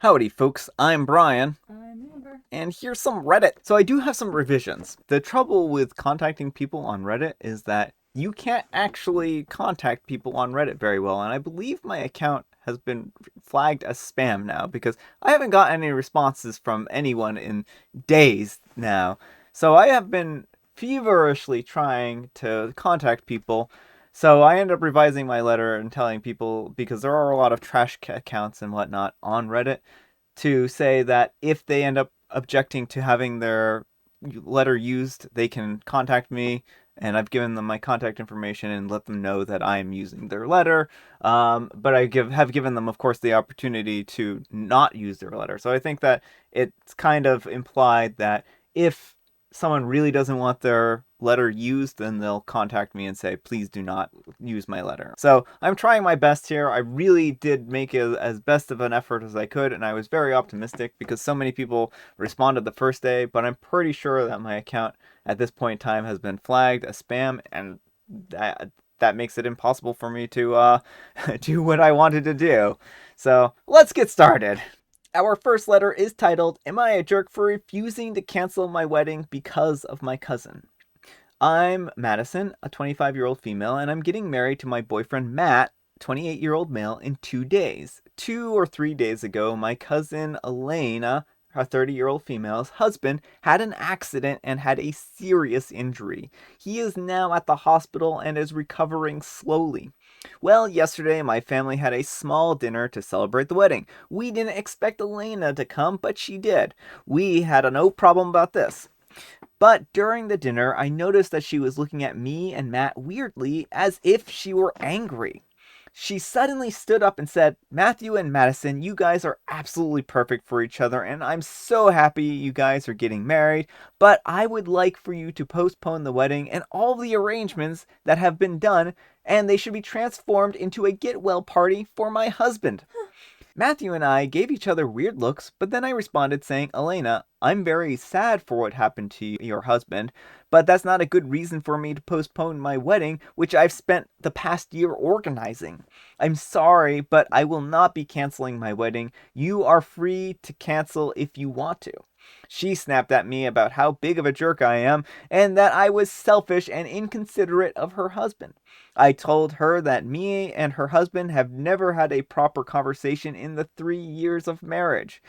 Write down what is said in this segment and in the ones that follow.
Howdy, folks. I'm Brian, I'm Amber. and here's some Reddit. So, I do have some revisions. The trouble with contacting people on Reddit is that you can't actually contact people on Reddit very well, and I believe my account has been flagged as spam now because I haven't got any responses from anyone in days now. So, I have been feverishly trying to contact people. So I ended up revising my letter and telling people, because there are a lot of trash accounts and whatnot on Reddit, to say that if they end up objecting to having their letter used, they can contact me, and I've given them my contact information and let them know that I am using their letter. But have given them, of course, the opportunity to not use their letter. So I think that it's kind of implied that if someone really doesn't want their letter used, then they'll contact me and say, please do not use my letter. So I'm trying my best here. I really did make it as best of an effort as I could, and I was very optimistic because so many people responded the first day, but I'm pretty sure that my account at this point in time has been flagged as spam, and that makes it impossible for me to do what I wanted to do. So let's get started. Our first letter is titled, Am I a Jerk for Refusing to Cancel My Wedding Because of My Cousin? I'm Madison, a 25-year-old female, and I'm getting married to my boyfriend Matt, 28-year-old male, in 2 days. 2 or 3 days ago, my cousin Elena, her 30-year-old female's husband, had an accident and had a serious injury. He is now at the hospital and is recovering slowly. Well, yesterday my family had a small dinner to celebrate the wedding. We didn't expect Elena to come, but she did. We had a no problem about this. But during the dinner, I noticed that she was looking at me and Matt weirdly, as if she were angry. She suddenly stood up and said, Matthew and Madison, you guys are absolutely perfect for each other, and I'm so happy you guys are getting married, but I would like for you to postpone the wedding and all the arrangements that have been done, and they should be transformed into a get well party for my husband. Matthew and I gave each other weird looks, but then I responded saying, Elena, I'm very sad for what happened to your husband, but that's not a good reason for me to postpone my wedding, which I've spent the past year organizing. I'm sorry, but I will not be canceling my wedding. You are free to cancel if you want to. She snapped at me about how big of a jerk I am and that I was selfish and inconsiderate of her husband. I told her that me and her husband have never had a proper conversation in the 3 years of marriage.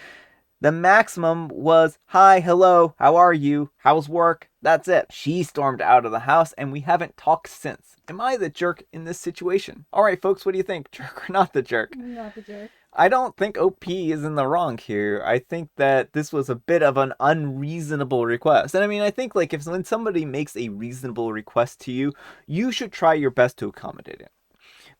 The maximum was, hi, hello, how are you? How's work? That's it. She stormed out of the house and we haven't talked since. Am I the jerk in this situation? Alright, folks, what do you think? Jerk or not the jerk? Not the jerk. I don't think OP is in the wrong here. I think that this was a bit of an unreasonable request. And I mean, I think like if when somebody makes a reasonable request to you, you should try your best to accommodate it.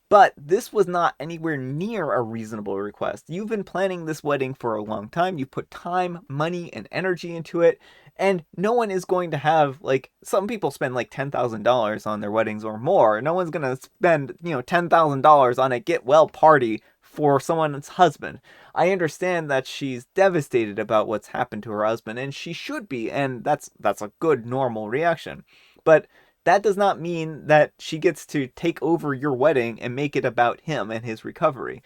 But this was not anywhere near a reasonable request. You've been planning this wedding for a long time. You've put time, money, and energy into it. And no one is going to have, like, some people spend like $10,000 on their weddings or more. No one's going to spend, $10,000 on a get well party for someone's husband. I understand that she's devastated about what's happened to her husband, and she should be, and that's a good normal reaction. But that does not mean that she gets to take over your wedding and make it about him and his recovery.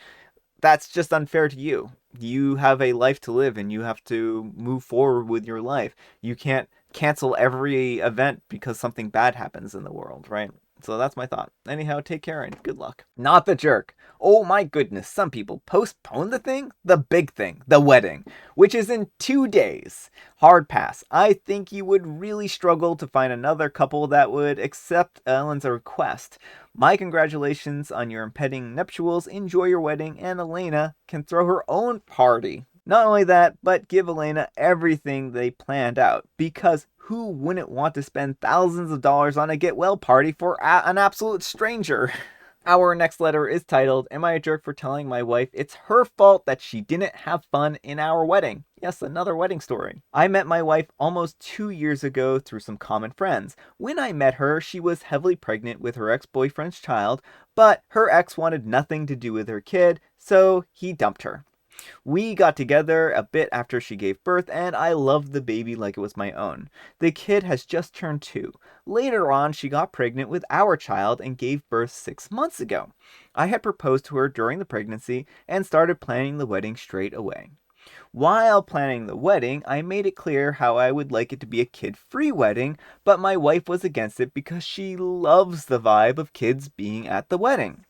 That's just unfair to you. You have a life to live and you have to move forward with your life. You can't cancel every event because something bad happens in the world, right? So that's my thought. Anyhow, take care and good luck. Not the jerk. Oh my goodness, some people postpone the thing, the big thing, the wedding, which is in 2 days. Hard pass. I think you would really struggle to find another couple that would accept Ellen's request. My congratulations on your impending nuptials. Enjoy your wedding, and Elena can throw her own party. Not only that, but give Elena everything they planned out, because who wouldn't want to spend thousands of dollars on a get well party for an absolute stranger? Our next letter is titled, Am I a Jerk for Telling My Wife It's Her Fault That She Didn't Have Fun in Our Wedding? Yes, another wedding story. I met my wife almost 2 years ago through some common friends. When I met her, she was heavily pregnant with her ex-boyfriend's child, but her ex wanted nothing to do with her kid, so he dumped her. We got together a bit after she gave birth, and I loved the baby like it was my own. The kid has just turned 2. Later on, she got pregnant with our child and gave birth 6 months ago. I had proposed to her during the pregnancy and started planning the wedding straight away. While planning the wedding, I made it clear how I would like it to be a kid-free wedding, but my wife was against it because she loves the vibe of kids being at the wedding.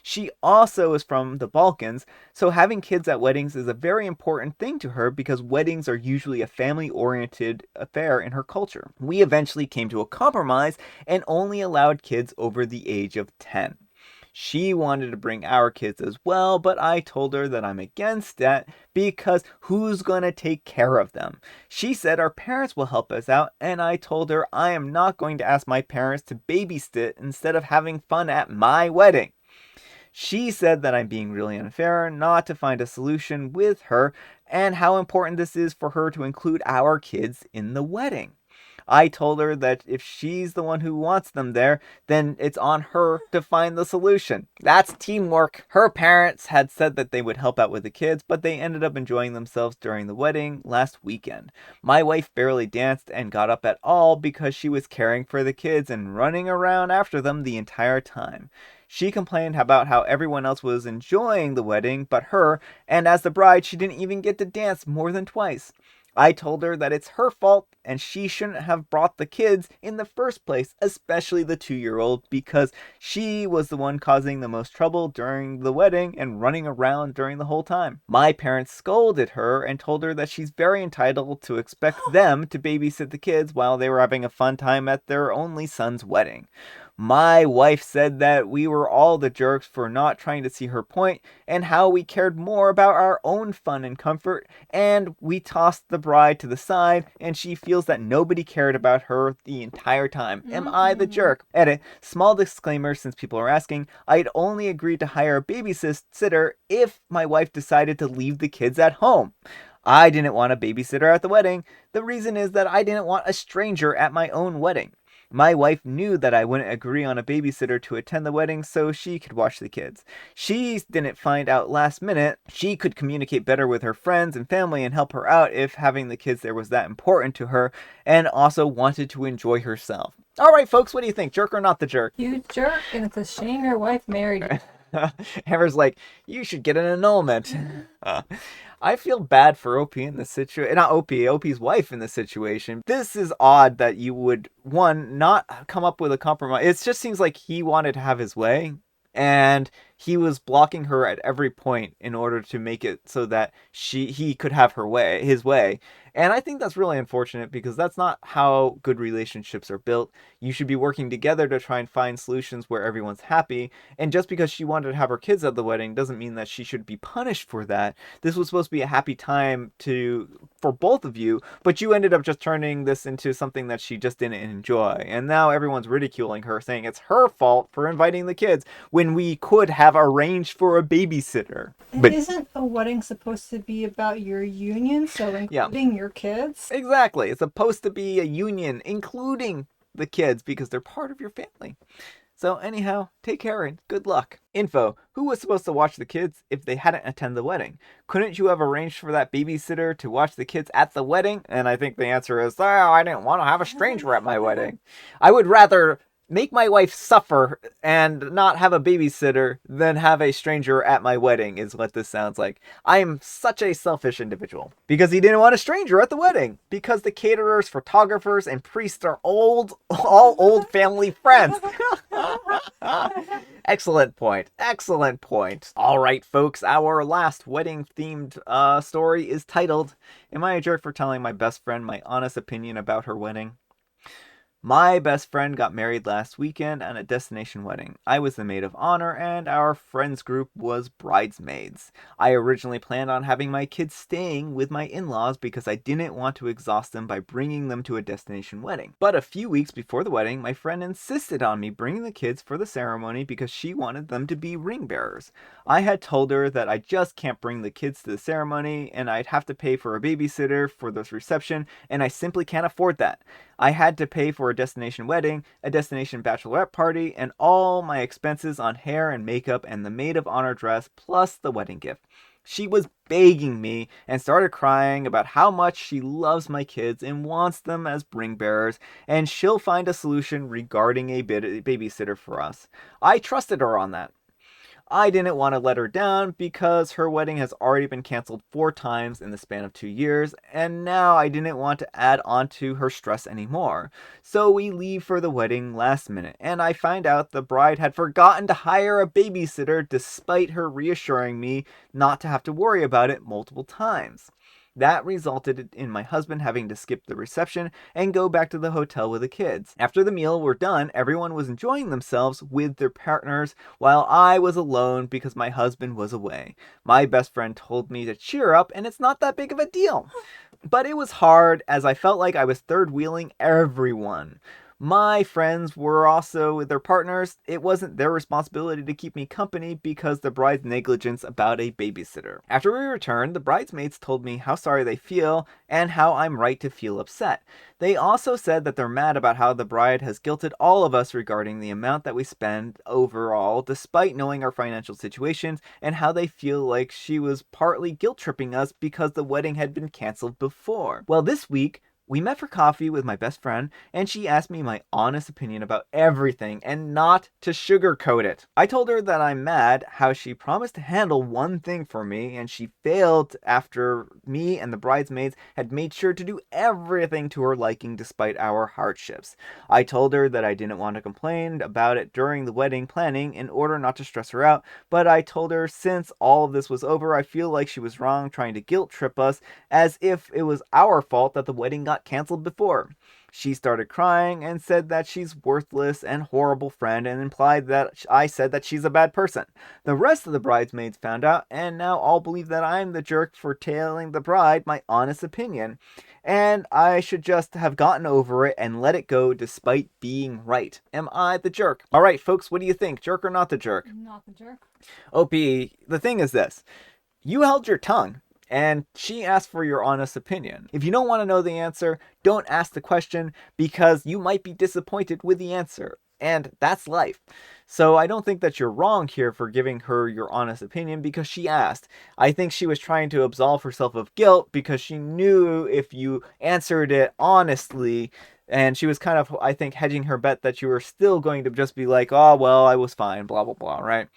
She also is from the Balkans, so having kids at weddings is a very important thing to her because weddings are usually a family-oriented affair in her culture. We eventually came to a compromise and only allowed kids over the age of 10. She wanted to bring our kids as well, but I told her that I'm against that because who's gonna take care of them? She said our parents will help us out, and I told her I am not going to ask my parents to babysit instead of having fun at my wedding. She said that I'm being really unfair not to find a solution with her and how important this is for her to include our kids in the wedding. I told her that if she's the one who wants them there, then it's on her to find the solution. That's teamwork. Her parents had said that they would help out with the kids, but they ended up enjoying themselves during the wedding last weekend. My wife barely danced and got up at all because she was caring for the kids and running around after them the entire time. She complained about how everyone else was enjoying the wedding but her, and as the bride, she didn't even get to dance more than twice. I told her that it's her fault and she shouldn't have brought the kids in the first place, especially the 2-year-old, because she was the one causing the most trouble during the wedding and running around during the whole time. My parents scolded her and told her that she's very entitled to expect them to babysit the kids while they were having a fun time at their only son's wedding. My wife said that we were all the jerks for not trying to see her point and how we cared more about our own fun and comfort, and we tossed the bride to the side and she feels that nobody cared about her the entire time. Am I the jerk? Edit. Small disclaimer since people are asking, I'd only agreed to hire a babysitter if my wife decided to leave the kids at home. I didn't want a babysitter at the wedding. The reason is that I didn't want a stranger at my own wedding. My wife knew that I wouldn't agree on a babysitter to attend the wedding so she could watch the kids. She didn't find out last minute she could communicate better with her friends and family and help her out if having the kids there was that important to her, and also wanted to enjoy herself. All right, folks, what do you think? Jerk or not the jerk? You jerk, and it's a shame your wife married you. Hammer's like, you should get an annulment. I feel bad for Opie in this situation. Not Opie, Opie's wife in this situation. This is odd that you would, one, not come up with a compromise. It just seems like he wanted to have his way, and he was blocking her at every point in order to make it so that he could have his way. And I think that's really unfortunate because that's not how good relationships are built. You should be working together to try and find solutions where everyone's happy. And just because she wanted to have her kids at the wedding doesn't mean that she should be punished for that. This was supposed to be a happy time for both of you, but you ended up just turning this into something that she just didn't enjoy. And now everyone's ridiculing her, saying it's her fault for inviting the kids when we could have arranged for a babysitter. And isn't a wedding supposed to be about your union, so including your kids? Exactly. It's supposed to be a union, including the kids, because they're part of your family. So anyhow, take care and good luck. Info. Who was supposed to watch the kids if they hadn't attended the wedding? Couldn't you have arranged for that babysitter to watch the kids at the wedding? And I think the answer is, oh, I didn't want to have a stranger at my wedding. I would rather make my wife suffer and not have a babysitter than have a stranger at my wedding, is what this sounds like. I am such a selfish individual. Because he didn't want a stranger at the wedding. Because the caterers, photographers, and priests are all old family friends. Excellent point. Excellent point. All right, folks, our last wedding-themed story is titled, Am I a Jerk for Telling My Best Friend My Honest Opinion About Her Wedding? My best friend got married last weekend at a destination wedding. I was the maid of honor, and our friends group was bridesmaids. I originally planned on having my kids staying with my in-laws because I didn't want to exhaust them by bringing them to a destination wedding. But a few weeks before the wedding, my friend insisted on me bringing the kids for the ceremony because she wanted them to be ring bearers. I had told her that I just can't bring the kids to the ceremony, and I'd have to pay for a babysitter for this reception, and I simply can't afford that. I had to pay for a destination wedding, a destination bachelorette party, and all my expenses on hair and makeup and the maid of honor dress, plus the wedding gift. She was begging me and started crying about how much she loves my kids and wants them as ring bearers, and she'll find a solution regarding a babysitter for us. I trusted her on that. I didn't want to let her down because her wedding has already been canceled 4 times in the span of 2 years, and now I didn't want to add on to her stress anymore. So we leave for the wedding last minute, and I find out the bride had forgotten to hire a babysitter despite her reassuring me not to have to worry about it multiple times. That resulted in my husband having to skip the reception and go back to the hotel with the kids. After the meal were done, everyone was enjoying themselves with their partners while I was alone because my husband was away. My best friend told me to cheer up and it's not that big of a deal. But it was hard as I felt like I was third wheeling everyone. My friends were also with their partners. It wasn't their responsibility to keep me company because the bride's negligence about a babysitter. After we returned, the bridesmaids told me how sorry they feel and how I'm right to feel upset. They also said that they're mad about how the bride has guilted all of us regarding the amount that we spend overall, despite knowing our financial situations, and how they feel like she was partly guilt tripping us because the wedding had been canceled before. Well, this week, we met for coffee with my best friend, and she asked me my honest opinion about everything and not to sugarcoat it. I told her that I'm mad how she promised to handle one thing for me, and she failed after me and the bridesmaids had made sure to do everything to her liking despite our hardships. I told her that I didn't want to complain about it during the wedding planning in order not to stress her out, but I told her since all of this was over, I feel like she was wrong trying to guilt trip us as if it was our fault that the wedding got canceled before. She started crying and said that she's worthless and horrible friend and implied that I said that she's a bad person. The rest of the bridesmaids found out and now all believe that I'm the jerk for telling the bride my honest opinion. And I should just have gotten over it and let it go despite being right. Am I the jerk? All right, folks, what do you think? Jerk or not the jerk? Not the jerk. OP, the thing is this. You held your tongue. And she asked for your honest opinion. If you don't want to know the answer, don't ask the question because you might be disappointed with the answer. And that's life. So I don't think that you're wrong here for giving her your honest opinion because she asked. I think she was trying to absolve herself of guilt because she knew if you answered it honestly, and she was kind of, I think, hedging her bet that you were still going to just be like, oh, well, I was fine, blah, blah, blah, right?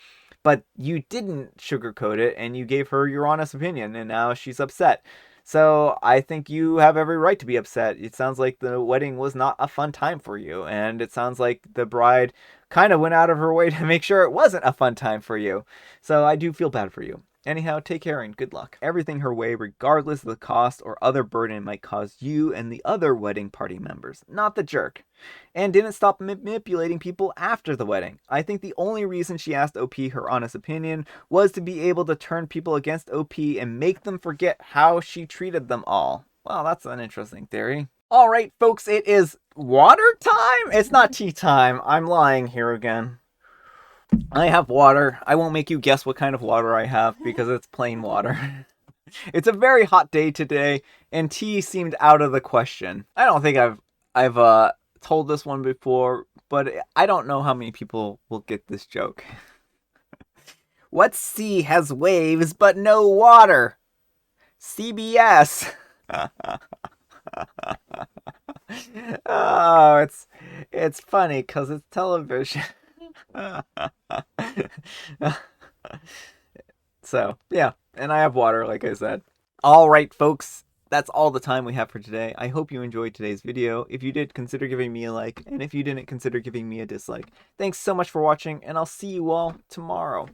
But you didn't sugarcoat it and you gave her your honest opinion and now she's upset. So I think you have every right to be upset. It sounds like the wedding was not a fun time for you. And it sounds like the bride kind of went out of her way to make sure it wasn't a fun time for you. So I do feel bad for you. Anyhow, take care and good luck. Everything her way, regardless of the cost or other burden it might cause you and the other wedding party members, not the jerk. And didn't stop manipulating people after the wedding. I think the only reason she asked OP her honest opinion was to be able to turn people against OP and make them forget how she treated them all. Well, that's an interesting theory. All right, folks, it is water time? It's not tea time. I'm lying here again. I have water. I won't make you guess what kind of water I have because it's plain water. It's a very hot day today, and tea seemed out of the question. I don't think I've told this one before, but I don't know how many people will get this joke. What sea has waves but no water? CBS. Oh, it's funny because it's television. So, yeah, and I have water, like I said. All right, folks, that's all the time we have for today. I hope you enjoyed today's video. If you did, consider giving me a like, and if you didn't, consider giving me a dislike. Thanks so much for watching, and I'll see you all tomorrow.